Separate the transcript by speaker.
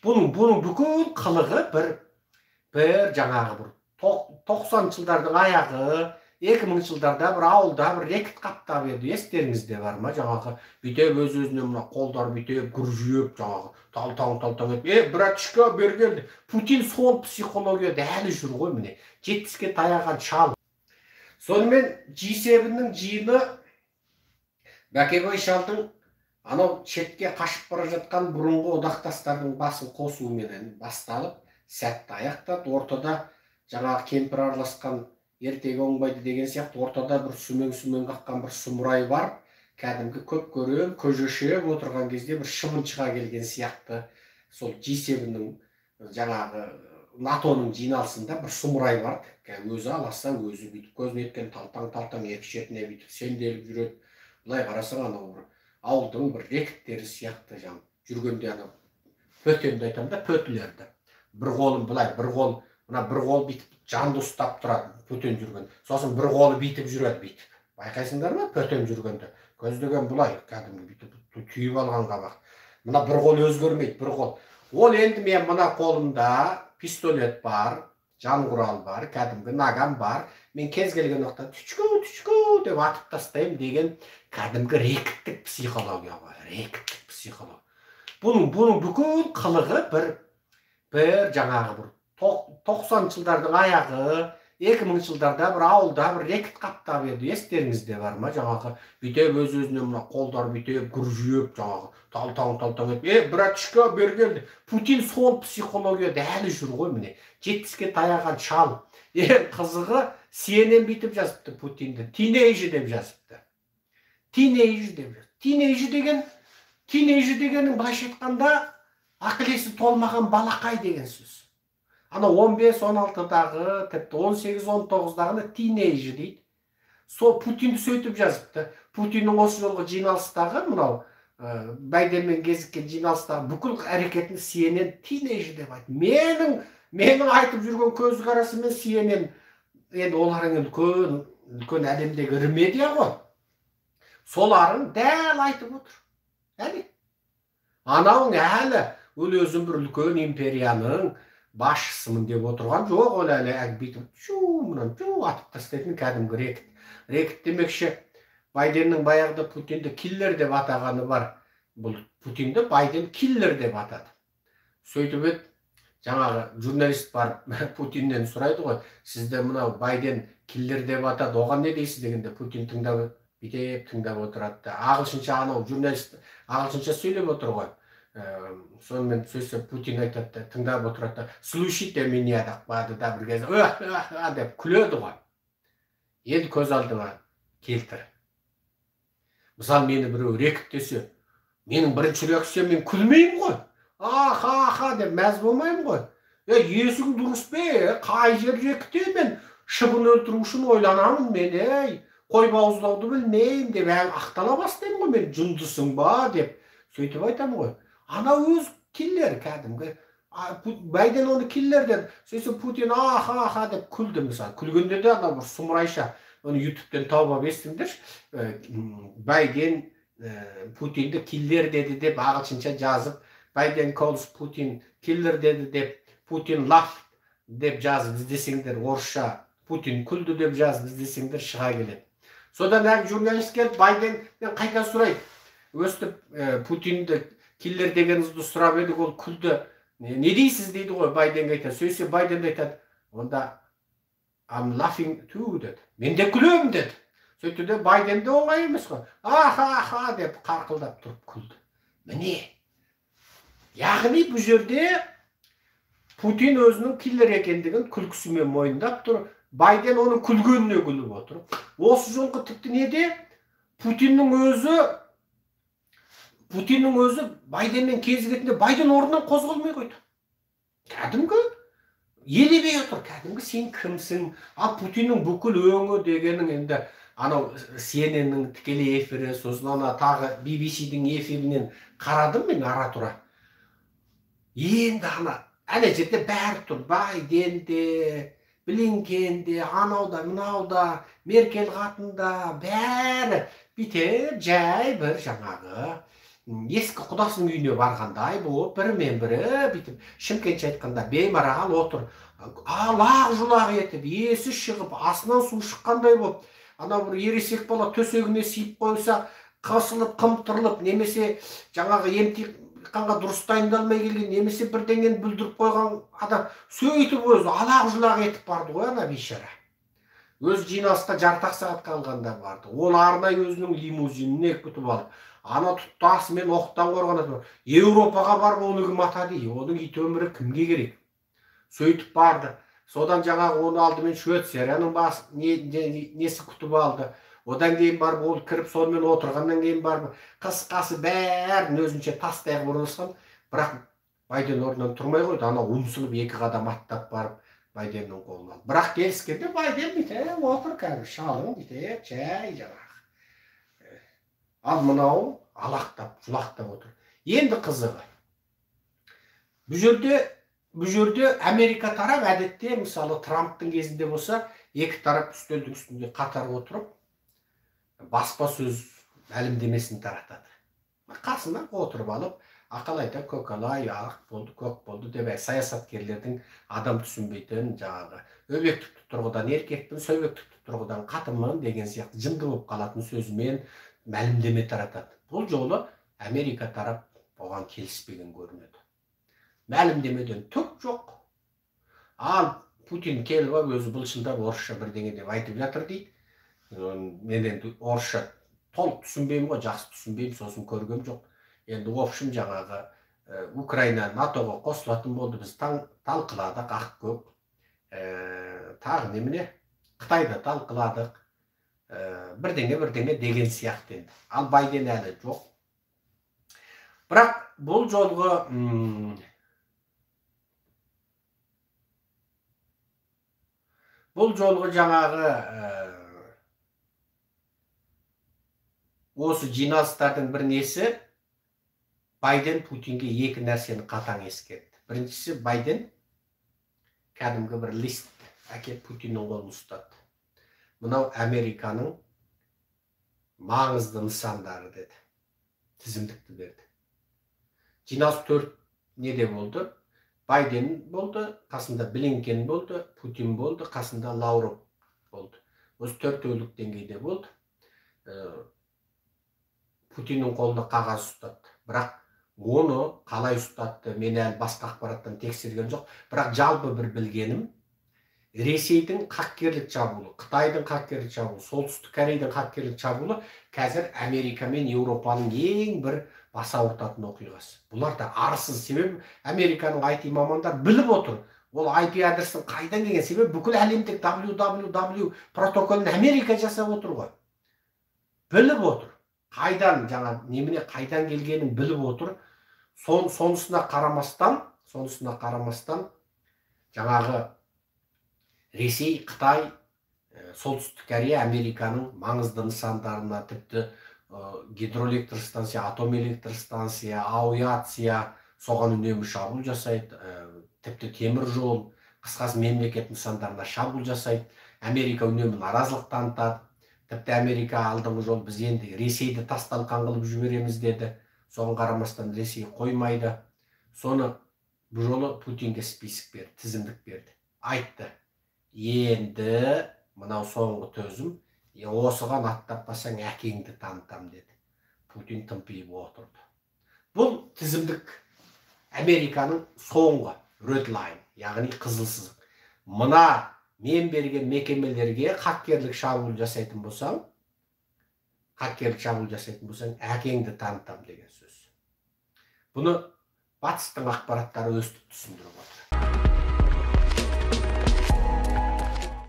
Speaker 1: Bunun бүкіл қылығы бір жаңағы бір 90 жылдардың аяғы, 2000 жылдарда бір ауылда бір рекет қаптап еді. Естеріңізде бар ма? Жаңағы бүйтіп өз-өзіне мына қолдар бүйтіп күржиіп, жаңағы талтаң етіп, братишка бері келді. Путин сол психологияда әлі жүр ғой міне. 70-ке таяған шал. Сонымен G7-ның жиыны Бәкебай шалдың анау шетке қашып бара жатқан бұрынғы одақтастардың басын қосуымен басталып, сәтті аяқтады. Ортада жаңағы кемпір араласқан ертегі оңбайды деген сияқты, ортада бір сүмең қаққан бір сұмырай бар. Кәдімгі көп көрем, көжешеп отырған кезде бір шыбын шыға келген сияқты. Сол G7-ның жаңағы НАТО-ның жиналысында бір сұмырай бар. Өзі аласа, өзі бүйтіп көзіне еткен талтаң екі шетіне бүйтіп сенделіп жүреді. Бұлай қарасаң анау бір ауылдың бір рекеттері сияқты жаңағы жүргенде анау пөтенді айтамын да, пөтілерді. Бір қолын бұлай, бір қол, мына бір қол бүйтіп жанды ұстап тұрады пөтен жүрген. Сосын бір қолы бүйтіп жүреді бүйтіп. Байқайсыңдар ма пөтен жүргенде? Көздеген бұлай, кәдімгі бүйтіп түйіп алған қабақ. Мына бір қол өзгермейді, бір қол. Ол енді мен мына қолымда пистолет бар, жанғұрал бар, кәдімгі наган бар. Мен кез келген уақытта түчкө деп атып тастаймын деген кәдімгі рекеттік психология ғой, рекеттік психология. Бұның бүкіл қылығы бір жаңағы бір 90 жылдардың аяғы, 2000 жылдарда бір ауылда бір рекет қаптап еді. Естеріңізде бар ма? Жаңағы бүйтіп өз-өзіне мына қолдар бүйтіп күржиіп, жаңағы талтаң етіп, братишка бері келді. Путин сол психологияда әлі жүр ғой міне. 70-ке таяған шал. Қызығы CNN бүйтіп жазыпты Путинді. Тинейжі деп жазыпты. Тинейжі деп жазыпты. Тинейжі дегенің былайша айтқанда ақыл-есі толмаған балақай деген сөз. Ана 15-16-дағы, тіпті 18-19-дағыны тинейжі дейді. Сол Путинді сөйтіп жазыпты. Путиннің осы жолғы жиналыстағы, мынау Байденмен кезіккен жиналыстағы бүкіл әрекетін CNN тинейжі деп айтты. Менің айтып жүрген көз қарасымен CNN, енді олардың үлкен әлемдегі ірі медиа ғой. Соларын дәл айтып отыр. Әлі. Анауың әлі өзім бір үлкен империяның басшысымын деп отырған жоқ, ол әлі бүйтіп атып тастайтын кәдімгі рекет. Рекет демекші, Байденнің баяғыда Путинді киллер деп атағаны бар. Бұл Путинді Байден киллер деп атады. Сөйтіп еді, жаңағы журналист бар Путиннен сұрайды ғой, сізді мынау Байден киллер деп атады, оған не дейсіз дегенде, Путин тыңдап отырады. Ағылшынша анау журналист ағылшынша сөйлеп отыр ғой. Сонымен сөзі Путин айтады, тыңдап отырады. Слушайте меня деп да бір кезде деп күледі ғой. Енді көз алдыңа келтір. Мысалы, мені біреу рекет десе, менің бірінші реакциям, мен күлмеймін ғой. Аха деп мәз болмаймын ғой. Есің дұрыс бе? Қай жер рекет? Мен шыбын өлтіру үшін ойланамын мен, қой бауыздауды білмеймін деп ақтала бастаймын ғой, мен жындысың ба деп сөйтіп айтамын ғой. Ана өз киллер кәдімгі. Байден оны киллер деді. Сөйтсе Путин аха деп күлді мысалы. Күлгенде де ана бір сұмырайша, оны ютубтен тауып естіңдер. Байден Путинді киллер деді деп ағылшынша жазып, Байден calls Putin killer деді деп, Putin laughed деп жазып іздесеңдер, орысша Путин күлді деп жазып іздесеңдер шыға келеді. Содан әлгі журналист келіп, Байденнен қайта сұрайды. Өстіп Путинді киллер дегеніңізді сұрап едік, ол күлді. Не дейсіз дейді ғой, Байденге айтады. Сөйтсе Байден айтады, онда I'm laughing too деді. Мен де күлемін деді. Сөйтті де Байден де оңай емес қой. Аха деп қарқылдап тұрып күлді. Міне. Яғни бұл жерде Путин өзінің киллер екендігін күлкісімен мойындап тұр. Байден оның күлгеніне күліп отыр. Осы жолғы тіпті неде? Путиннің өзі Байденмен кезігетінде Байден орнынан қозғалмай қойды. Кәдімгі елемей отыр. Кәдімгі сен кімсің? Ал Путиннің бүкіл өңі дегенің енді анау CNN-нің тікелей эфирі, сосын ана тағы BBC-дің эфирінен қарадым мен ара-тұра. Енді ана жерде бәрі тұр. Байден де, Блинкен де, анауда, мынауда, Меркель қатында бәрі бітер жай бір жаңағы ескі құдасының үйіне барғандай болып бірімен бірі бүйтіп Шымкентше айтқанда беймарал отыр, алақ жұлақ етіп есі шығып астынан су шыққандай болып, анау бір ересек бала төсегіне сиіп қойса қысылып қымтырылып, немесе жаңағы емтиханға дұрыс дайындалмай келген, немесе бірдеңені бүлдіріп қойған адам сөйтіп өзі алақ жұлақ етіп барды ғой ана бейшара. Өз жиналысқа жартақ сағат қалғанда барды. Ол арнай өзінің лимузиніне күтіп алып, ана тұтасымен оқтан қорғанады. Еуропаға барып оны кім атады? Оның ит өмірі кімге керек? Сөйтіп барды. Содан жаңағы оны алдымен Швейцарияның несі күтіп алды. Одан кейін барып ол кіріп сонымен отырғаннан кейін барып қысқасы бәрін өзінше тастай қылып орналасқан. Бірақ Байден орнынан тұрмай қойды. Ана ұмсынып екі қадам аттап барып Байденнің қолын алды. Бірақ келіскенде Байден бүйтіп отыр кәдімгі шалың бүйтіп жай жаңағы. Ал мынау алақтап, жұлақтап отыр. Енді қызығы. Бұл жерде Америка тарап әдетте мысалы Трамптың кезінде болса, екі тарап үстелдің үстінде қатар отырып, баспасөз мәлімдемесін таратады. Қасына отырып алып, ақалайда көкалай, ақ болды, көк болды деп саясаткерлердің адам түсінбейтін жаңағы өбектікті тұрғыдан еркекпін, сөбектікті тұрғыдан қатынмын деген сияқты жынды болып қалатын сөзімен мәлімдеме таратады. Бұл жолы Америка тарап оған келіспеген көрінеді. Мәлімдемеден түк жоқ. Ал Путин келіп өзі былшылдап орысша бірдеңе деп айтып жатыр дейді. Мен енді орысша толық түсінбеймін ғой, жақсы түсінбеймін, сосын көргем жоқ. Енді общем жаңағы Украина НАТОға қосылатын болды, біз талқыладық, ақ көк, тағы немене, Қытайда талқыладық, бірдеңе деген сияқты енді. Ал Байден әлі жоқ. Бірақ бұл жолғы жаңағы осы жиналыстардың бір несі, Байден Путинге екі нәрсені қатаң ескертті. Біріншісі, Байден кәдімгі бір лист әкеп Путиннің қолын ұстады. Мынау Американың маңызды нысандары деді. Тізімдікті берді. Жиналыс 4 неде болды? Байден болды, қасында Блинкен болды, Путин болды, қасында Лавров болды. Осы 4 тәулік деңгейде болды. Путиннің қолында қағаз ұстады. Бірақ оны қалай ұстатты, мен әлі басқа ақпараттан тексерген жоқ. Бірақ жалпы бір білгенім, Ресейдің хакерлік шабуылы, Қытайдың хакерлік шабуылы, Солтүстік Кореяның хакерлік шабуылы қазір Америка мен Еуропаның ең бір бас ауыртатын оқиғасы. Бұлар да арсыз, себебі Американың IT мамандар біліп отыр. Ол IP адресін қайдан келген, себебі бүкіл әлемдік www протоколын Америка жасап отыр ғой. Біліп отыр. Қайдан жаңа немене қайдан келгенін біліп отыр. Сонысына қарамастан жаңағы Ресей, Қытай, Солтүстік Корея Американың маңызды нысандарына, тіпті гидроэлектростанция, атом электростанция, авиация соған үнемі шабуыл жасайды, тіпті темір жол, қысқасы мемлекет нысандарына шабуыл жасайды. Америка үнемі наразылық танытады. Тіпті Америка алдыңғы жол біз енді Ресейді тасталқан қылып жібереміз деді. Соған қарамастан Ресей қоймайды. Соны бұл жолы Путинге список берді, тізімдік берді. Айтты, енді мынау соңғы төзім, осыған аттаппасаң әкеңді танытам деді. Путин тымпиып отырды. Бұл тізімдік Американың соңғы red line, яғни қызыл сызық. Мына мен берген мекемелерге хакерлік шабуыл жасайтын болсаң, әкеңді танытам деген сөз. Бұны батыстың ақпараттары өстіп түсіндіріп отыр.